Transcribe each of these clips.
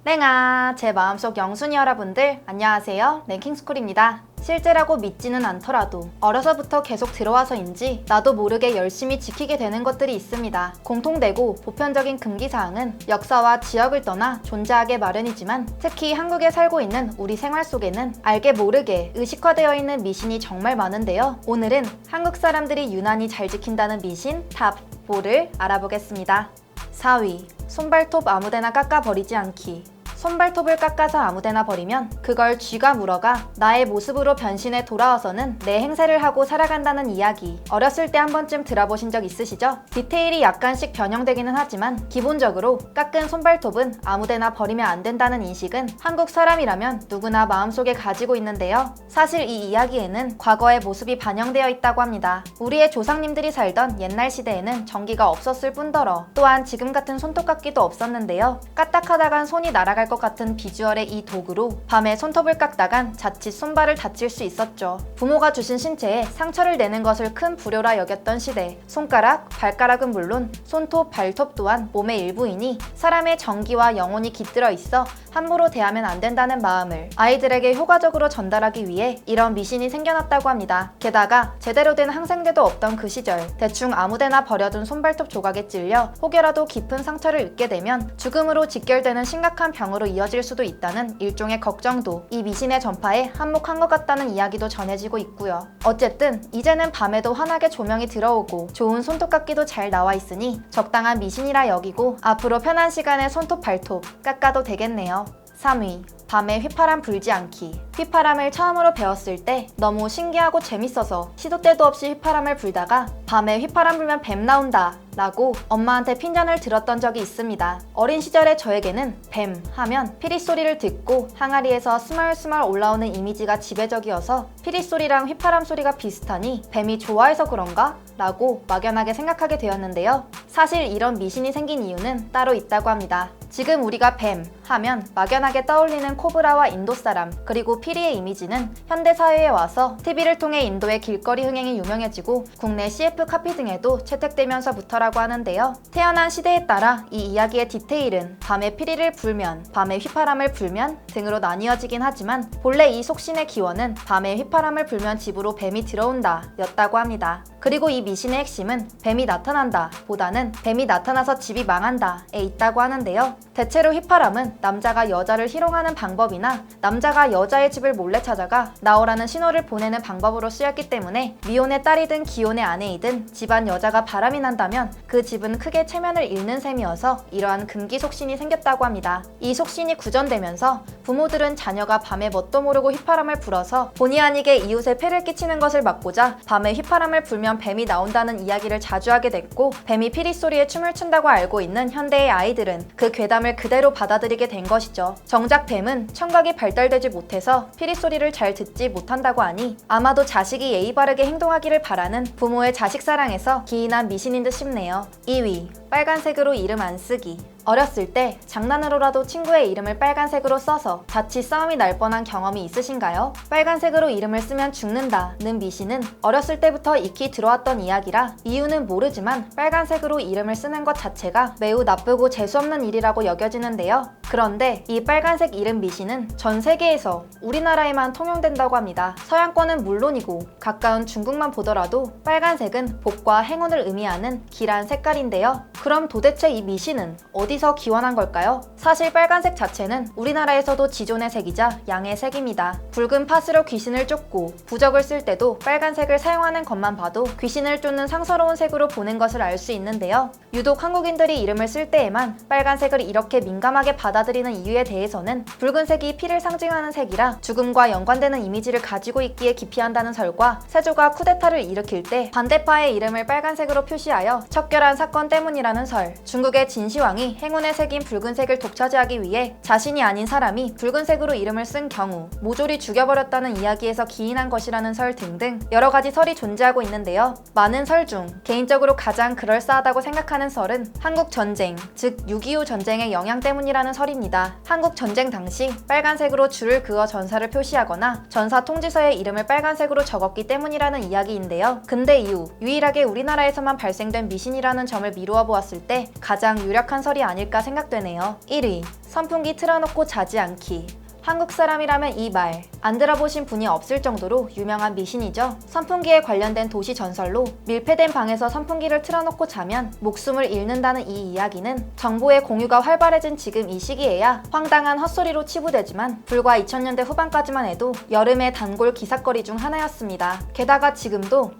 랭아, 제 마음속 영순이 여러분들 안녕하세요. 랭킹스쿨입니다. 실제라고 믿지는 않더라도 어려서부터 계속 들어와서인지 나도 모르게 열심히 지키게 되는 것들이 있습니다. 공통되고 보편적인 금기사항은 역사와 지역을 떠나 존재하게 마련이지만 특히 한국에 살고 있는 우리 생활 속에는 알게 모르게 의식화되어 있는 미신이 정말 많은데요. 오늘은 한국 사람들이 유난히 잘 지킨다는 미신 탑 4를 알아보겠습니다. 4위, 손발톱 아무데나 깎아버리지 않기. 손발톱을 깎아서 아무데나 버리면 그걸 쥐가 물어가 나의 모습으로 변신해 돌아와서는 내 행세를 하고 살아간다는 이야기. 어렸을 때 한 번쯤 들어보신 적 있으시죠? 디테일이 약간씩 변형되기는 하지만 기본적으로 깎은 손발톱은 아무데나 버리면 안 된다는 인식은 한국 사람이라면 누구나 마음속에 가지고 있는데요. 사실 이 이야기에는 과거의 모습이 반영되어 있다고 합니다. 우리의 조상님들이 살던 옛날 시대에는 전기가 없었을 뿐더러 또한 지금 같은 손톱깎이도 없었는데요. 까딱하다간 손이 날아갈 것 같은 비주얼의 이 도구로 밤에 손톱을 깎다간 자칫 손발을 다칠 수 있었죠. 부모가 주신 신체에 상처를 내는 것을 큰 불효라 여겼던 시대. 손가락, 발가락은 물론 손톱, 발톱 또한 몸의 일부이니 사람의 정기와 영혼이 깃들어 있어 함부로 대하면 안 된다는 마음을 아이들에게 효과적으로 전달하기 위해 이런 미신이 생겨났다고 합니다. 게다가 제대로 된 항생제도 없던 그 시절 대충 아무데나 버려둔 손발톱 조각에 찔려 혹여라도 깊은 상처를 입게 되면 죽음으로 직결되는 심각한 병으로 이어질 수도 있다는 일종의 걱정도 이 미신의 전파에 한몫한 것 같다는 이야기도 전해지고 있고요. 어쨌든 이제는 밤에도 환하게 조명이 들어오고 좋은 손톱깎이도 잘 나와 있으니 적당한 미신이라 여기고 앞으로 편한 시간에 손톱 발톱 깎아도 되겠네요. 3위, 밤에 휘파람 불지 않기. 휘파람을 처음으로 배웠을 때 너무 신기하고 재밌어서 시도 때도 없이 휘파람을 불다가 밤에 휘파람 불면 뱀 나온다 라고 엄마한테 핀잔을 들었던 적이 있습니다. 어린 시절의 저에게는 뱀 하면 피리 소리를 듣고 항아리에서 스멀스멀 올라오는 이미지가 지배적이어서 피리 소리랑 휘파람 소리가 비슷하니 뱀이 좋아해서 그런가? 라고 막연하게 생각하게 되었는데요. 사실 이런 미신이 생긴 이유는 따로 있다고 합니다. 지금 우리가 뱀 하면 막연하게 떠올리는 코브라와 인도 사람 그리고 피리의 이미지는 현대사회에 와서 TV를 통해 인도의 길거리 흥행이 유명해지고 국내 CF 카피 등에도 채택되면서부터라고 하는데요. 태어난 시대에 따라 이 이야기의 디테일은 밤에 피리를 불면, 밤에 휘파람을 불면 등으로 나뉘어지긴 하지만 본래 이 속신의 기원은 밤에 휘파람을 불면 집으로 뱀이 들어온다 였다고 합니다. 그리고 이 미신의 핵심은 뱀이 나타난다 보다는 뱀이 나타나서 집이 망한다에 있다고 하는데요. 대체로 휘파람은 남자가 여자를 희롱하는 방법이나 남자가 여자의 집을 몰래 찾아가 나오라는 신호를 보내는 방법으로 쓰였기 때문에 미혼의 딸이든 기혼의 아내이든 집안 여자가 바람이 난다면 그 집은 크게 체면을 잃는 셈이어서 이러한 금기 속신이 생겼다고 합니다. 이 속신이 구전되면서 부모들은 자녀가 밤에 뭣도 모르고 휘파람을 불어서 본의 아니게 이웃에 폐를 끼치는 것을 막고자 밤에 휘파람을 불면 뱀이 나온다는 이야기를 자주 하게 됐고 뱀이 피리 소리에 춤을 춘다고 알고 있는 현대의 아이들은 그 괴담을 그대로 받아들이게 된 것이죠. 정작 뱀은 청각이 발달되지 못해서 피리 소리를 잘 듣지 못한다고 하니 아마도 자식이 예의 바르게 행동하기를 바라는 부모의 자식 사랑에서 기인한 미신인 듯 싶네요. 2위, 빨간색으로 이름 안 쓰기. 어렸을 때 장난으로라도 친구의 이름을 빨간색으로 써서 자칫 싸움이 날 뻔한 경험이 있으신가요? 빨간색으로 이름을 쓰면 죽는다는 미신은 어렸을 때부터 익히 들어왔던 이야기라 이유는 모르지만 빨간색으로 이름을 쓰는 것 자체가 매우 나쁘고 재수없는 일이라고 여겨지는데요. 그런데 이 빨간색 이름 미신은 전 세계에서 우리나라에만 통용된다고 합니다. 서양권은 물론이고 가까운 중국만 보더라도 빨간색은 복과 행운을 의미하는 길한 색깔인데요. 그럼 도대체 이 미신은 어디서 기원한 걸까요? 사실 빨간색 자체는 우리나라에서도 지존의 색이자 양의 색입니다. 붉은 팥으로 귀신을 쫓고 부적을 쓸 때도 빨간색을 사용하는 것만 봐도 귀신을 쫓는 상서로운 색으로 보는 것을 알 수 있는데요. 유독 한국인들이 이름을 쓸 때에만 빨간색을 이렇게 민감하게 받아들이는 이유에 대해서는 붉은색이 피를 상징하는 색이라 죽음과 연관되는 이미지를 가지고 있기에 기피한다는 설과 세조가 쿠데타를 일으킬 때 반대파의 이름을 빨간색으로 표시하여 척결한 사건 때문이라는 설, 중국의 진시황이 행운의 색인 붉은색을 독차지하기 위해 자신이 아닌 사람이 붉은색으로 이름을 쓴 경우 모조리 죽여버렸다는 이야기에서 기인한 것이라는 설 등등 여러 가지 설이 존재하고 있는데요. 많은 설 중 개인적으로 가장 그럴싸하다고 생각하는 하는 썰은 한국 전쟁, 즉 6.25 전쟁의 영향 때문이라는 설입니다. 한국 전쟁 당시 빨간색으로 줄을 그어 전사를 표시하거나 전사 통지서에 이름을 빨간색으로 적었기 때문이라는 이야기인데요. 근대 이후 유일하게 우리나라에서만 발생된 미신이라는 점을 미루어 보았을 때 가장 유력한 설이 아닐까 생각되네요. 1위. 선풍기 틀어놓고 자지 않기. 한국 사람이라면 이 말 안 들어보신 분이 없을 정도로 유명한 미신이죠. 선풍기에 관련된 도시 전설로 밀폐된 방에서 선풍기를 틀어놓고 자면 목숨을 잃는다는 이 이야기는 정보의 공유가 활발해진 지금 이 시기에야 황당한 헛소리로 치부되지만 불과 2000년대 후반까지만 해도 여름의 단골 기삿거리 중 하나였습니다. 게다가 지금도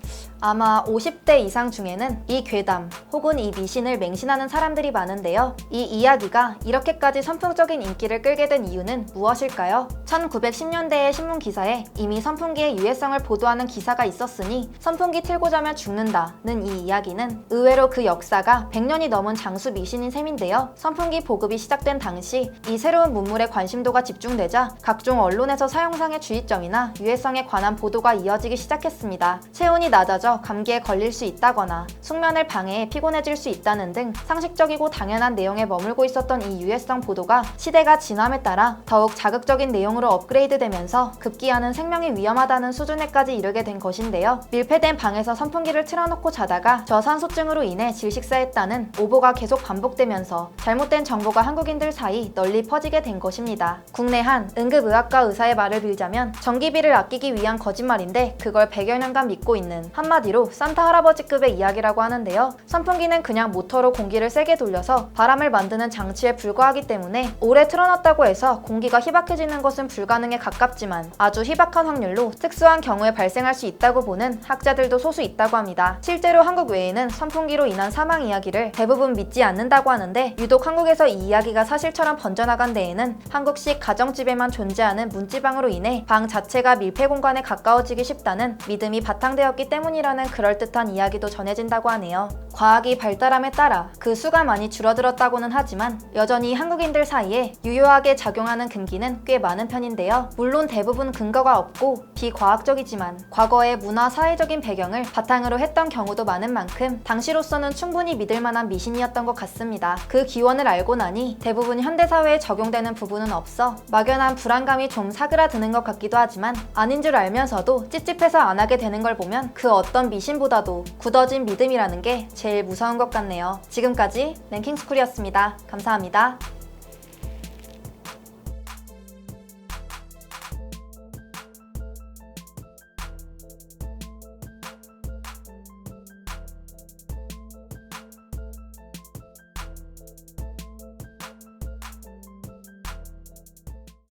아마 50대 이상 중에는 이 괴담 혹은 이 미신을 맹신하는 사람들이 많은데요. 이 이야기가 이렇게까지 선풍적인 인기를 끌게 된 이유는 무엇일까요? 1910년대의 신문 기사에 이미 선풍기의 유해성을 보도하는 기사가 있었으니 선풍기 틀고 자면 죽는다는 이 이야기는 의외로 그 역사가 100년이 넘은 장수 미신인 셈인데요. 선풍기 보급이 시작된 당시 이 새로운 문물에 관심도가 집중되자 각종 언론에서 사용상의 주의점이나 유해성에 관한 보도가 이어지기 시작했습니다. 체온이 낮아져 감기에 걸릴 수 있다거나 숙면을 방해해 피곤해질 수 있다는 등 상식적이고 당연한 내용에 머물고 있었던 이 유해성 보도가 시대가 지남에 따라 더욱 자극적인 내용으로 업그레이드되면서 급기야는 생명이 위험하다는 수준에까지 이르게 된 것인데요. 밀폐된 방에서 선풍기를 틀어놓고 자다가 저산소증으로 인해 질식사했다는 오보가 계속 반복되면서 잘못된 정보가 한국인들 사이 널리 퍼지게 된 것입니다. 국내 한 응급의학과 의사의 말을 빌자면 전기비를 아끼기 위한 거짓말인데 그걸 100여 년간 믿고 있는 한마디로 산타 할아버지급의 이야기라고 하는데요. 선풍기는 그냥 모터로 공기를 세게 돌려서 바람을 만드는 장치에 불과하기 때문에 오래 틀어놨다고 해서 공기가 희박해지는 것은 불가능에 가깝지만 아주 희박한 확률로 특수한 경우에 발생할 수 있다고 보는 학자들도 소수 있다고 합니다. 실제로 한국 외에는 선풍기로 인한 사망 이야기를 대부분 믿지 않는다고 하는데 유독 한국에서 이 이야기가 사실처럼 번져나간 데에는 한국식 가정집에만 존재하는 문지방으로 인해 방 자체가 밀폐 공간에 가까워지기 쉽다는 믿음이 바탕되었기 때문이라는 그럴듯한 이야기도 전해진다고 하네요. 과학이 발달함에 따라 그 수가 많이 줄어들었다고는 하지만 여전히 한국인들 사이에 유효하게 작용하는 금기는 꽤 많은 편인데요. 물론 대부분 근거가 없고 비과학적이지만 과거의 문화 사회적인 배경을 바탕으로 했던 경우도 많은 만큼 당시로서는 충분히 믿을 만한 미신이었던 것 같습니다. 그 기원을 알고 나니 대부분 현대사회에 적용되는 부분은 없어 막연한 불안감이 좀 사그라드는 것 같기도 하지만 아닌 줄 알면서도 찝찝해서 안 하게 되는 걸 보면 그 어떤 미신보다도 굳어진 믿음이라는 게 제일 무서운 것 같네요. 지금까지 랭킹스쿨이었습니다. 감사합니다.